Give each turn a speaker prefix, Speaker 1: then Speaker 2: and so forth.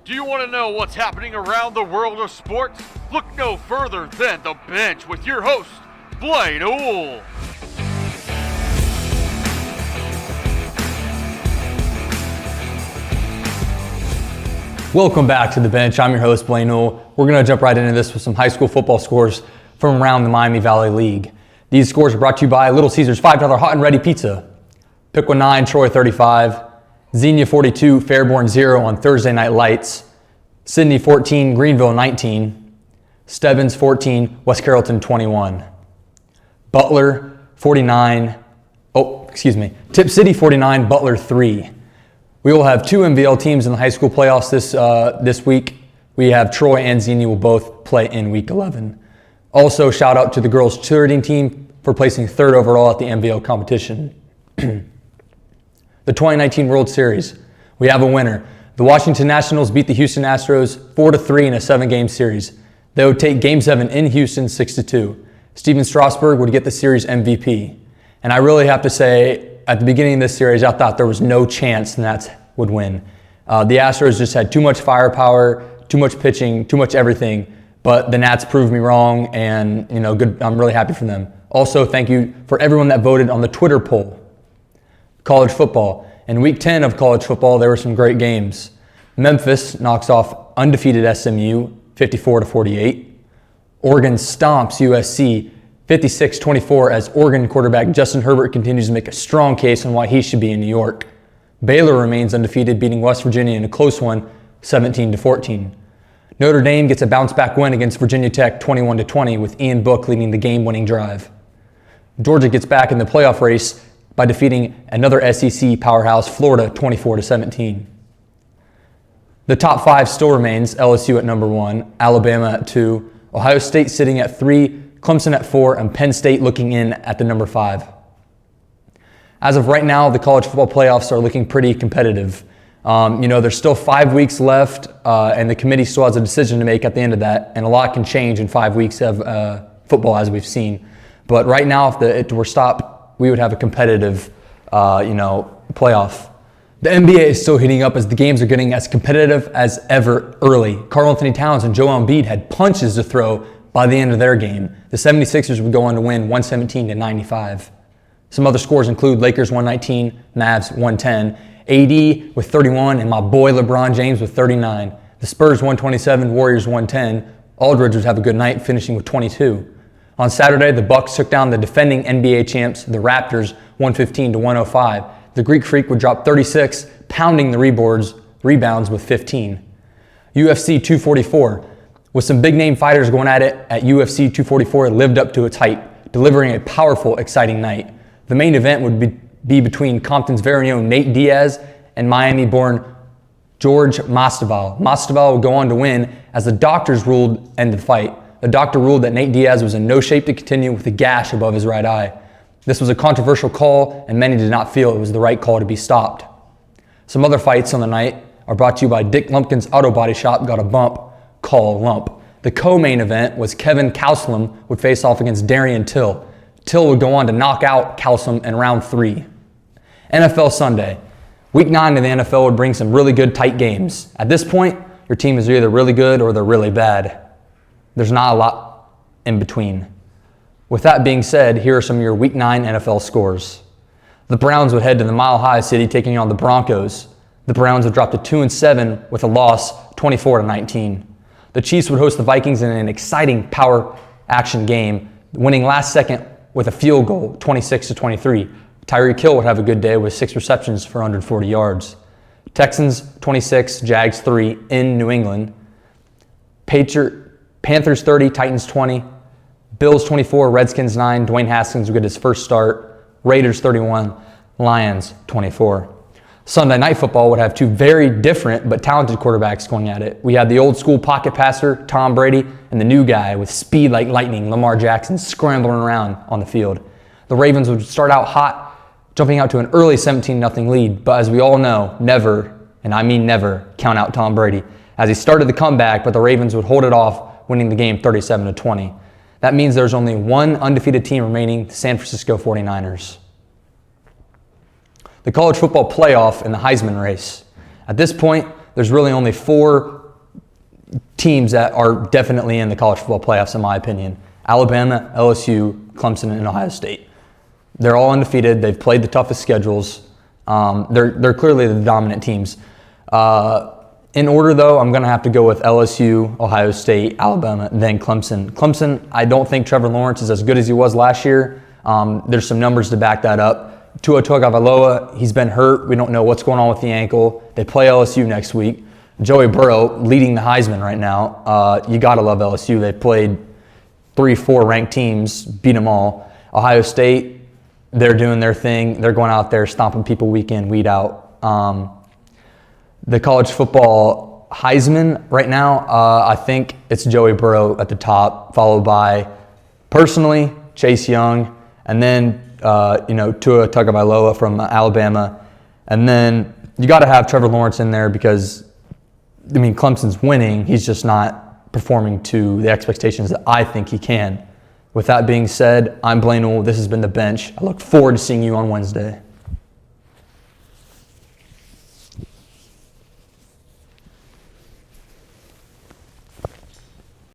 Speaker 1: Do you want to know what's happening around the world of sports? Look no further than The Bench with your host, Blaine Owl.
Speaker 2: Welcome back to The Bench. I'm your host, Blaine Owl. We're going to jump right into this with some high school football scores from around the Miami Valley League. These scores are brought to you by Little Caesars $5 Hot and Ready Pizza, Piqua 9, Troy 35, Xenia 42, Fairborn 0 on Thursday Night Lights, Sydney 14, Greenville 19, Stebbins 14, West Carrollton 21, Butler 49, Tip City 49, Butler 3. We will have two MVL teams in the high school playoffs this week. We have Troy and Xenia will both play in week 11. Also, shout out to the girls cheerleading team for placing third overall at the MVL competition. The 2019 World Series, we have a winner. The Washington Nationals beat the Houston Astros 4-3 in a 7-game series. They would take Game 7 in Houston 6-2. Steven Strasburg would get the series MVP. And I really have to say, at the beginning of this series, I thought there was no chance the Nats would win. The Astros just had too much firepower, too much pitching, too much everything. But the Nats proved me wrong, and good. I'm really happy for them. Also, thank you for everyone that voted on the Twitter poll. College football. In week 10 of college football, there were some great games. Memphis knocks off undefeated SMU 54-48. Oregon stomps USC 56-24 as Oregon quarterback Justin Herbert continues to make a strong case on why he should be in New York. Baylor remains undefeated, beating West Virginia in a close one 17-14. Notre Dame gets a bounce-back win against Virginia Tech 21-20 with Ian Book leading the game-winning drive. Georgia gets back in the playoff race by defeating another SEC powerhouse, Florida, 24-17. The top 5 still remains: LSU at number 1, Alabama at 2, Ohio State sitting at 3, Clemson at 4, and Penn State looking in at the number 5. As of right now, the college football playoffs are looking pretty competitive. There's still 5 weeks left, and the committee still has a decision to make at the end of that, and a lot can change in 5 weeks of football, as we've seen. But right now, if it were stopped, we would have a competitive, playoff. The NBA is still heating up as the games are getting as competitive as ever early. Karl Anthony Towns and Joel Embiid had punches to throw by the end of their game. The 76ers would go on to win 117-95. Some other scores include Lakers 119, Mavs 110, AD with 31, and my boy LeBron James with 39. The Spurs 127, Warriors 110. Aldridge would have a good night, finishing with 22. On Saturday, the Bucks took down the defending NBA champs, the Raptors, 115-105. The Greek Freak would drop 36, pounding the rebounds with 15. UFC 244. With some big-name fighters going at it at UFC 244, it lived up to its hype, delivering a powerful, exciting night. The main event would be between Compton's very own Nate Diaz and Miami-born George Masvidal. Masvidal would go on to win as the doctors ruled end the fight. The doctor ruled that Nate Diaz was in no shape to continue with a gash above his right eye. This was a controversial call, and many did not feel it was the right call to be stopped. Some other fights on the night are brought to you by Dick Lumpkin's Auto Body Shop. Got a bump, call a lump. The co-main event was Kevin Kauslum would face off against Darian Till. Till would go on to knock out Kauslum in round 3. NFL Sunday. Week 9 of the NFL would bring some really good tight games. At this point, your team is either really good or they're really bad. There's not a lot in between. With that being said, here are some of your Week 9 NFL scores. The Browns would head to the Mile High City taking on the Broncos. The Browns would drop to 2-7 with a loss 24-19. The Chiefs would host the Vikings in an exciting power action game, winning last second with a field goal, 26-23. Tyreek Hill would have a good day with 6 receptions for 140 yards. Texans 26, Jags 3 in New England. Panthers 30, Titans 20. Bills 24, Redskins 9. Dwayne Haskins would get his first start. Raiders 31, Lions 24. Sunday Night Football would have 2 very different but talented quarterbacks going at it. We had the old school pocket passer, Tom Brady, and the new guy with speed like lightning, Lamar Jackson, scrambling around on the field. The Ravens would start out hot, jumping out to an early 17-0 lead, but as we all know, never, and I mean never, count out Tom Brady, as he started the comeback, but the Ravens would hold it off, winning the game 37-20. That means there's only one undefeated team remaining, the San Francisco 49ers. The college football playoff and the Heisman race. At this point, there's really only 4 teams that are definitely in the college football playoffs, in my opinion. Alabama, LSU, Clemson, and Ohio State. They're all undefeated. They've played the toughest schedules. They're clearly the dominant teams. In order, though, I'm going to have to go with LSU, Ohio State, Alabama, then Clemson. Clemson, I don't think Trevor Lawrence is as good as he was last year. There's some numbers to back that up. Tua Tagovailoa, he's been hurt. We don't know what's going on with the ankle. They play LSU next week. Joey Burrow leading the Heisman right now. You got to love LSU. They played 3-4 ranked teams, beat them all. Ohio State, they're doing their thing. They're going out there stomping people week in, week out. The college football Heisman right now, I think it's Joey Burrow at the top, followed by, personally, Chase Young, and then Tua Tagovailoa from Alabama. And then you got to have Trevor Lawrence in there because, Clemson's winning. He's just not performing to the expectations that I think he can. With that being said, I'm Blaine Newell. This has been The Bench. I look forward to seeing you on Wednesday.